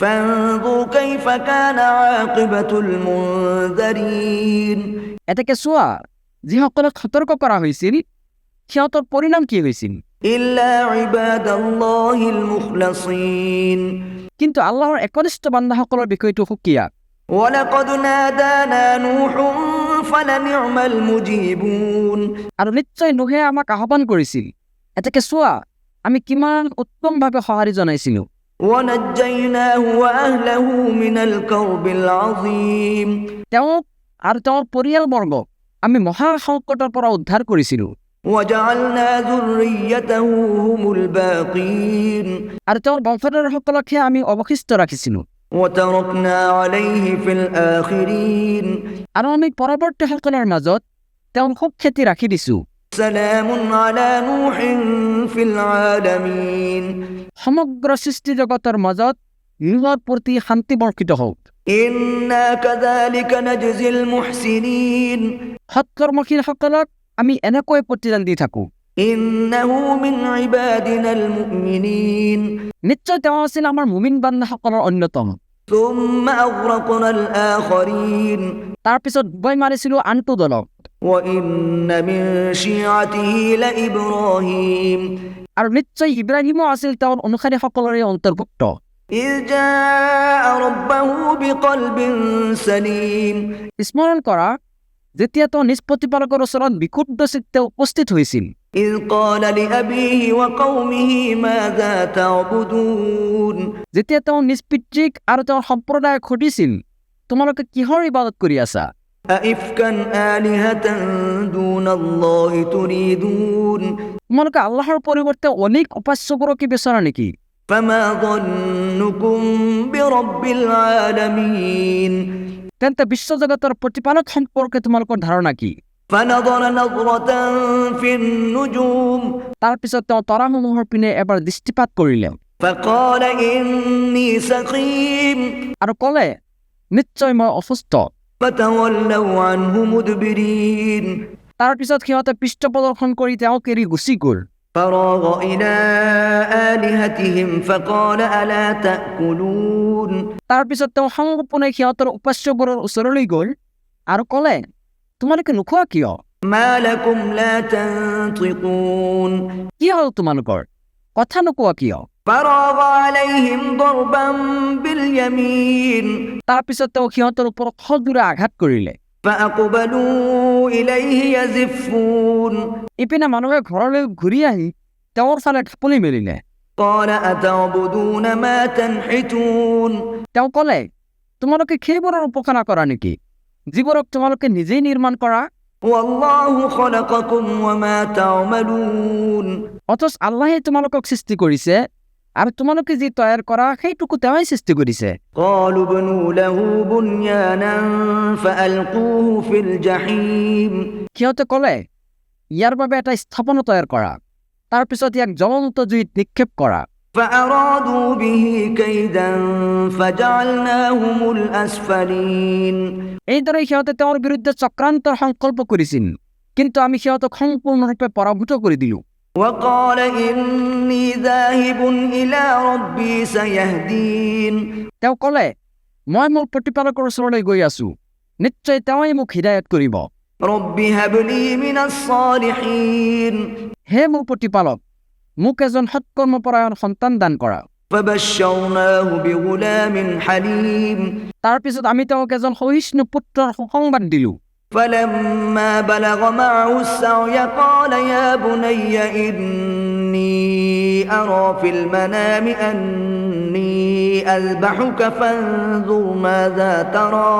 فانظر كيف كان عاقبة المنذرين এটাকে চোৱা যিসকলক সতৰ্ক কৰা হৈছিল সিহঁতৰ পৰিণাম কি হৈছিল। إلا عباد الله المخلصين কিন্তু আল্লাহৰ একনিষ্ঠ বান্দাসকলৰ বিষয়টো সুকীয়া। ولقد نادانا نوح فلنعم المجيبون আৰু নিশ্চয় নুহে আমাক আহ্বান কৰিছিল। এটাকে চোৱা আমি কিমান উত্তমভাৱে সঁহাৰি জনাইছিলো। ونجيناه وأهله من الكرب العظيم তেওঁক আৰু তেওঁৰ পৰিয়ালবৰ্গক আমি মহা সংকটৰ পৰা উদ্ধাৰ কৰিছিলো। وجعلنا ذريته هم الباقين আৰু তেওঁৰ বংশধৰসকলকহে আমি অৱশিষ্ট ৰাখিছিলো। وتركنا عليه في الآخرين আৰু আমি পৰৱৰ্তীসকলৰ মাজত তেওঁৰ সুখ্যাতি ৰাখি দিছো। سلام على نوح في العالمين সমগ্ৰ সৃষ্টি জগতৰ মাজত নুহৰ প্ৰতি শান্তি বৰ্ষিত হওক। إنا كذلك نجزي المحسنين সৎকৰ্মশীলসকলক আমি এনেকৈ প্ৰতিদান দি থাকো। إنه من عبادنا المؤمنين নিশ্চয় তেওঁ আছিল আমাৰ মুমিন বান্দাসকলৰ অন্যতম। ثم أغرقنا الآخرين তাৰপিছত ডুবাই মাৰিছিলো আনটো দলক। وإن من شيعته لإبراهيم আৰু নিশ্চয় ইব্ৰাহিমো আছিল তেওঁৰ অনুসাৰীসকলৰে অন্তৰ্ভুক্ত। إذ جاء ربه بقلب سليم স্মৰণ কৰা যেতিয়া তেওঁ নিজ প্ৰতিপালকৰ ওচৰত বিশুদ্ধ চিত্তে উপস্থিত হৈছিল। إذ قال لأبيه وقومه ماذا تعبدون যেতিয়া তেওঁ নিজ পিতৃক আৰু তেওঁৰ সম্প্ৰদায়ক সুধিছিল তোমালোকে কিহৰ ইবাদত কৰি আছা। أئفكا آلهة دون الله تريدون তোমালোকে আল্লাহৰ পৰিৱৰ্তে অনেক উপাস্যবোৰকে বিচৰা নেকি। فما ظنكم برب العالمين তেন্তে বিশ্বজগতৰ প্ৰতিপালক সম্পৰ্কে তোমালোকৰ ধাৰণা কি। فنظر نظرة في النجوم তাৰপিছত তেওঁ তৰাসমূহৰ পিনে এবাৰ দৃষ্টিপাত কৰিলে فقال إني سقيم আৰু ক'লে নিশ্চয় মই অসুস্থ। فتولوا عنه مدبرين তাৰপিছত সিহঁতে পৃষ্ঠ প্ৰদৰ্শন কৰি তেওঁক এৰি গুচি গ'ল। فراغ إلى آلهتهم فقال ألا تأكلون তাৰপিছত তেওঁ সংগোপনে সিহঁতৰ উপাস্যবোৰৰ ওচৰলৈ গ'ল আৰু ক'লে তোমালোকে নোখোৱা কিয়। ما لكم لا تنطقون কি হ'ল তোমালোকৰ কথা নোকোৱা কিয়। فراغ عليهم ضربا باليمين তাৰপিছত তেওঁ সিহঁতৰ ওপৰত সজোৰে আঘাত কৰিলে। فأقبلوا إليه يزفون ইপিনে মানুহে ঘৰলৈ ঘূৰি আহি তেওঁৰ ফালে ঢাপলি মেলিলে। قال أتعبدون ما تنحتون তেওঁ ক'লে তোমালোকে সেইবোৰৰ উপাসনা কৰা নেকি যিবোৰক তোমালোকে নিজেই নিৰ্মাণ কৰা। والله خلقكم وما تعملون অথচ আল্লাহে তোমালোকক সৃষ্টি কৰিছে আৰু তোমালোকে যি তৈয়াৰ কৰা সেইটোকো তেওঁই সৃষ্টি কৰিছে। قالوا ابنوا له بنيانا فألقوه في الجحيم সিহঁতে ক'লে ইয়াৰ বাবে এটা স্থাপনা তৈয়াৰ কৰা তাৰপিছত ইয়াক জ্বলন্ত জুইত নিক্ষেপ কৰা। فأرادوا به كيدا فجعلناهم الأسفلين এইদৰে সিহঁতে তেওঁৰ বিৰুদ্ধে চক্ৰান্তৰ সংকল্প কৰিছিল কিন্তু আমি সিহঁতক সম্পূৰ্ণৰূপে পৰাভূত কৰি দিলো। وقال إني ذاهب إلى ربي سيهدين তেওঁ ক'লে মই মোৰ প্ৰতিপালকৰ ওচৰলৈ গৈ আছো নিশ্চয় তেওঁই মোক হিদায়ত কৰিব। رب هب لي من الصالحين হে মোৰ প্ৰতিপালক মোক এজন সৎকৰ্মপৰায়ণ সন্তান দান কৰা। فبشرناه بغلام حليم তাৰপিছত আমি তেওঁক এজন সহিষ্ণু পুত্ৰৰ সুসংবাদ দিলো। فلما بلغ معه السعي قال يا بني إني أرى في المنام أني أذبحك فانظر ماذا ترى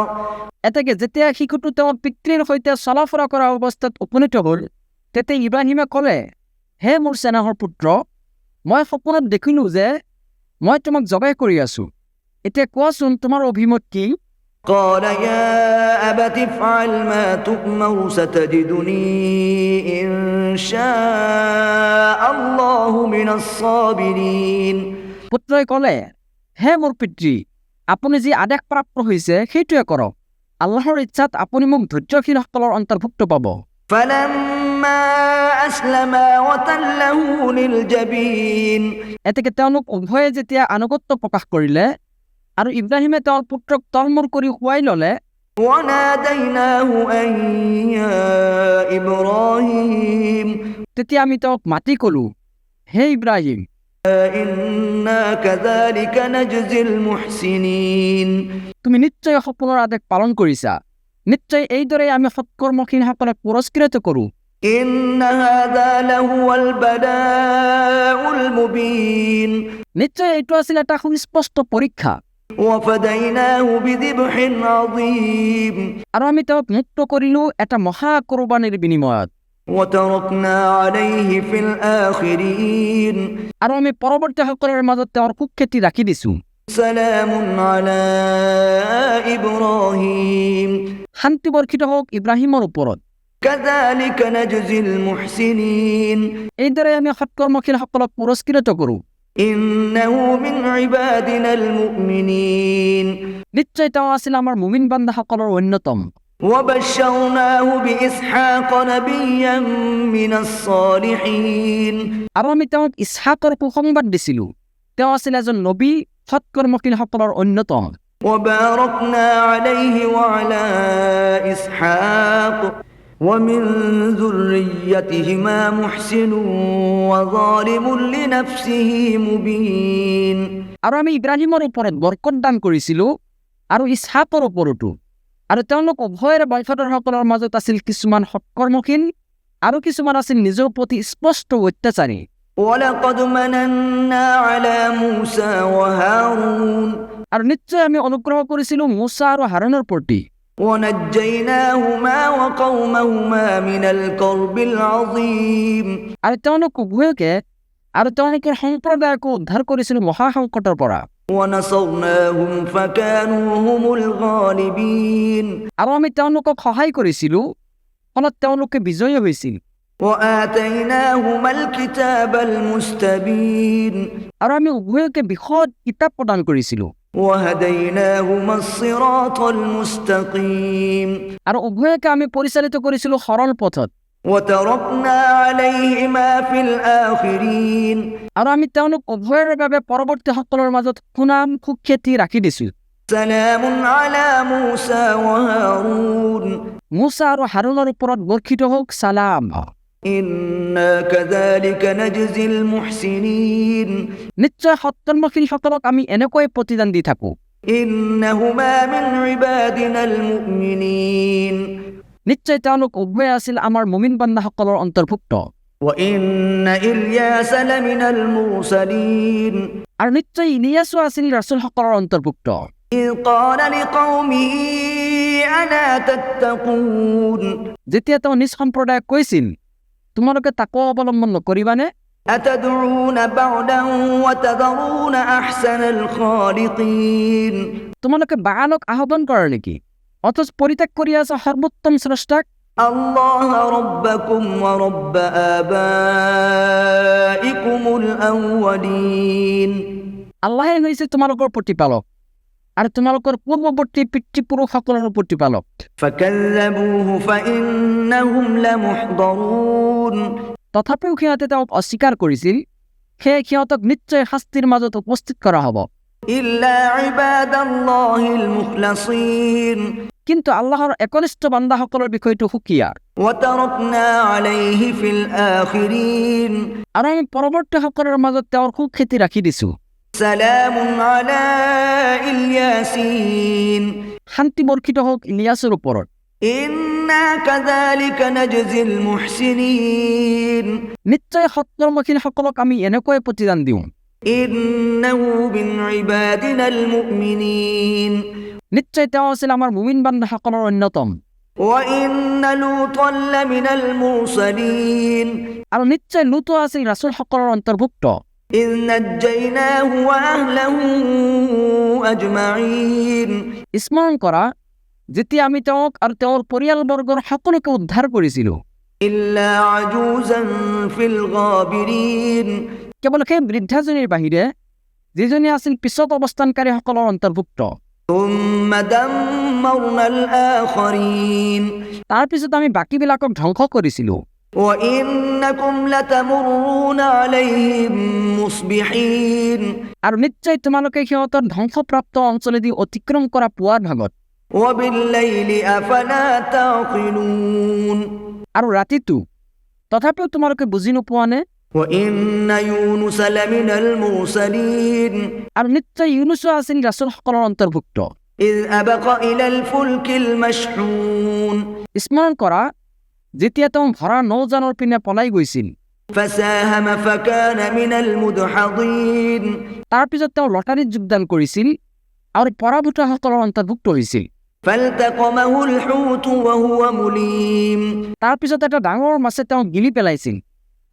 এতেকে যেতিয়া শিশুটো তেওঁৰ পিতৃৰ সৈতে চলাফুৰা কৰা অৱস্থাত উপনীত হ'ল তেতিয়া ইব্ৰাহিমে ক'লে হে মোৰ চেনাহৰ পুত্ৰ মই সপোনত দেখিলো যে মই তোমাক জবাই কৰি আছো এতিয়া কোৱাচোন তোমাৰ অভিমত কি। قال يا أبت افعل ما تؤمر ستجدني إن شاء الله من الصابرين পুত্ৰই ক'লে হে মোৰ পিতৃ আপুনি যি আদেশ প্ৰাপ্ত হৈছে সেইটোৱে কৰক আল্লাহৰ ইচ্ছাত আপুনি মোক ধৈৰ্যশীলসকলৰ অন্তৰ্ভুক্ত পাব। فلما أسلما وتله للجبين এতেকে তেওঁলোক উভয়ে যেতিয়া আনুগত্য প্ৰকাশ কৰিলে আৰু ইব্ৰাহিমে তেওঁৰ পুত্ৰক তলমূৰ কৰি শুৱাই ল'লে وناديناه أن يا إبراهيم তেতিয়া আমি তেওঁক মাতি ক'লো, হে ইব্ৰাহিম, إنا كذلك نجزي المحسنين তুমি নিশ্চয় সপোনৰ আদেশ পালন কৰিছা, নিশ্চয় এইদৰে আমি সৎকৰ্মশীলসকলক পুৰস্কৃত কৰোঁ। إن هذا لهو البلاء المبين নিশ্চয় এইটো আছিল এটা সুস্পষ্ট পৰীক্ষা, وفديناه بذبح عظيم আৰু আমি তেওঁক মুক্ত কৰিলো এটা মহা কোৰবানীৰ বিনিময়ত, وتركنا عليه في الآخرين আৰু আমি পৰৱৰ্তীসকলৰ মাজত তেওঁৰ সুখ্যাতি ৰাখি দিছো। سلام على إبراهيم শান্তি বৰ্ষিত হওক ইব্ৰাহিমৰ ওপৰত। كذلك نجزي المحسنين এইদৰে আমি সৎকৰ্মশীলসকলক পুৰস্কৃত কৰোঁ। إنه من عبادنا المؤمنين নিশ্চয় তেওঁ আছিল আমাৰ মুমিন বান্দাসকলৰ অন্যতম। وبشرناه بإسحاق نبيا من الصالحين আৰু আমি তেওঁক ইছহাকৰ সুসংবাদ দিছিলোঁ, তেওঁ আছিল এজন নবী, সৎকৰ্মশীলসকলৰ অন্যতম। وباركنا عليه وعلى إسحاق ومن ذريتهما محسن وظالم لنفسه مبين আৰু আমি ইব্ৰাহিমৰ ওপৰত বৰকত দান কৰিছিলোঁ আৰু ইছহাকৰ ওপৰতো, আৰু তেওঁলোক উভয়ৰে বংশধৰসকলৰ মাজত আছিল কিছুমান সৎকৰ্মশীল আৰু কিছুমান আছিল নিজৰ প্ৰতি স্পষ্ট অত্যাচাৰী। ولقد مننا على موسى وهارون আৰু নিশ্চয় আমি অনুগ্ৰহ কৰিছিলোঁ মুছা আৰু হাৰুনৰ প্ৰতি, ونجيناهما وقومهما من الكرب العظيم আৰু তেওঁলোক উভয়কে আৰু তেওঁলোকৰ সম্প্ৰদায়কো উদ্ধাৰ কৰিছিলোঁ মহাসংকটৰ পৰা, ونصرناهم فكانوا هم الغالبين আৰু আমি তেওঁলোকক সহায় কৰিছিলোঁ, ফলত তেওঁলোকে বিজয়ী হৈছিল। وآتيناهما الكتاب المستبين আৰু আমি উভয়কে বিশদ কিতাপ প্ৰদান কৰিছিলোঁ, وهديناهما الصراط المستقيم আৰু উভয়কে আমি পৰিচালিত কৰিছিলোঁ সৰল পথত, وتركنا عليهما في الآخرين আৰু আমি তেওঁলোক উভয়ৰে বাবে পৰৱৰ্তীসকলৰ মাজত সুনাম সুখ্যাতি ৰাখি দিছোঁ। سلام على موسى وهارون মুছা আৰু হাৰুনৰ ওপৰত বৰ্ষিত হওক চালাম। إنا كذلك نجزي المحسنين নিশ্চয় সৎকৰ্মশীলসকলক আমি এনেকৈ প্ৰতিদান দি থাকোঁ। إنهما من عبادنا المؤمنين নিশ্চয় তেওঁলোক উভয় আছিল আমাৰ মুমিন বান্দাসকলৰ অন্তৰ্ভুক্ত। وإن إلياس لمن المرسلين আৰু নিশ্চয় ইলিয়াছো আছিল ৰাছুলসকলৰ অন্তৰ্ভুক্ত। إذ قال لقومه ألا تتقون যেতিয়া তেওঁ নিজ সম্প্ৰদায়ক কৈছিল, তোমালোকে তাকো অৱলম্বন নকৰিবানে? أتدعون بعدا وتذرون أحسن الخالقين তোমালোকে বাআলক আহ্বান কৰা নেকি, অথচ পৰিত্যাগ কৰি আছা সৰ্বোত্তম স্ৰষ্টাক? الله ربكم ورب آبائكم الأولين আল্লাহে হৈছে তোমালোকৰ প্ৰতিপালক আৰু তোমালোকৰ পূৰ্বৱৰ্তী পিতৃপুৰুষসকলৰ প্ৰতিপালক। فكذبوه فإنهم لمحضرون তথাপিও সিহঁতে তেওঁক অস্বীকাৰ কৰিছিল, সেয়ে সিহঁতক নিশ্চয় শাস্তিৰ মাজত উপস্থিত কৰা হ'ব। إلا عباد الله المخلصين কিন্তু আল্লাহৰ একনিষ্ঠ বান্দাসকলৰ বিষয়টো সুকীয়া, وتركنا عليه في الآخرين আৰু আমি পৰৱৰ্তীসকলৰ মাজত তেওঁৰ সুখ্যাতি ৰাখি দিছোঁ। سلام على الياسين শান্তি বৰ্ষিত হওক ইলিয়াছৰ ওপৰত। إنا كذلك نجزي المحسنين নিশ্চয় সৎকৰ্মশীলসকলক আমি এনেকৈ প্ৰতিদান দিওঁ। إنه من عبادنا المؤمنين নিশ্চয় তেওঁ আছিল আমাৰ মুমিন বান্দাসকলৰ অন্যতম। وإن لوطا لمن المرسلين আৰু নিশ্চয় লুতো আছিল ৰাছুলসকলৰ অন্তৰ্ভুক্ত। إذ نجيناه وأهله أجمعين স্মৰণ কৰা, যেতিয়া আমি তেওঁক আৰু তেওঁৰ পৰিয়ালবৰ্গৰ সকলোকে উদ্ধাৰ কৰিছিলোঁ, إلا عجوزا في الغابرين কেৱল সেই বৃদ্ধাজনীৰ বাহিৰে যিজনী আছিল পিছত অৱস্থানকাৰীসকলৰ অন্তৰ্ভুক্ত। ثم دمرنا الآخرين তাৰ পিছত আমি বাকীবিলাকক ধ্বংস কৰিছিলোঁ। وإنكم لتمرون عليهم مصبحين আৰু নিশ্চয় তোমালোকে সিহঁতৰ ধ্বংসপ্ৰাপ্ত অঞ্চলেদি অতিক্ৰম কৰা পুৱাৰ ভাগত وبالليل أفلا تعقلون আৰু ৰাতিটো তথাপিও তোমালোকে বুজি নোপোৱানে وإن يونس لمن المرسلين আৰু নিশ্চয় ইউনুছো আছিল ৰাছুলসকলৰ অন্তৰ্ভুক্ত إذ أبق إلى الفلك المشحون স্মৰণ কৰা যেতিয়া তেওঁ ভৰা নৌজানৰ পিনে পলাই গৈছিল فساهم فكان من المدحضين তাৰপিছত তেওঁ লটাৰীত যোগদান কৰিছিল আৰু পৰাভূতসকলৰ অন্তৰ্ভুক্ত হৈছিল فالتقمه الحوت وهو مليم তাৰপিছত এটা ডাঙৰ মাছে তেওঁ গিলি পেলাইছিল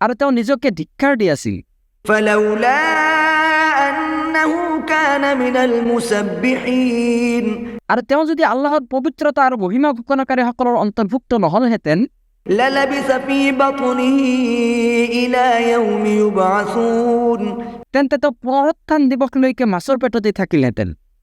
আৰু তেওঁ নিজকে ধিক্কাৰ দি আছিল فلولا أنه كان من المسبحين আৰু তেওঁ যদি আল্লাহৰ পবিত্ৰতা আৰু মহিমা ঘোষণাকাৰীসকলৰ অন্তৰ্ভুক্ত নহলহেঁতেন للبث في بطنه إلى يوم يبعثون তেন্তে তেওঁ পুনৰুত্থান দিৱসলৈকে মাছৰ পেটতে থাকিলহেঁতেন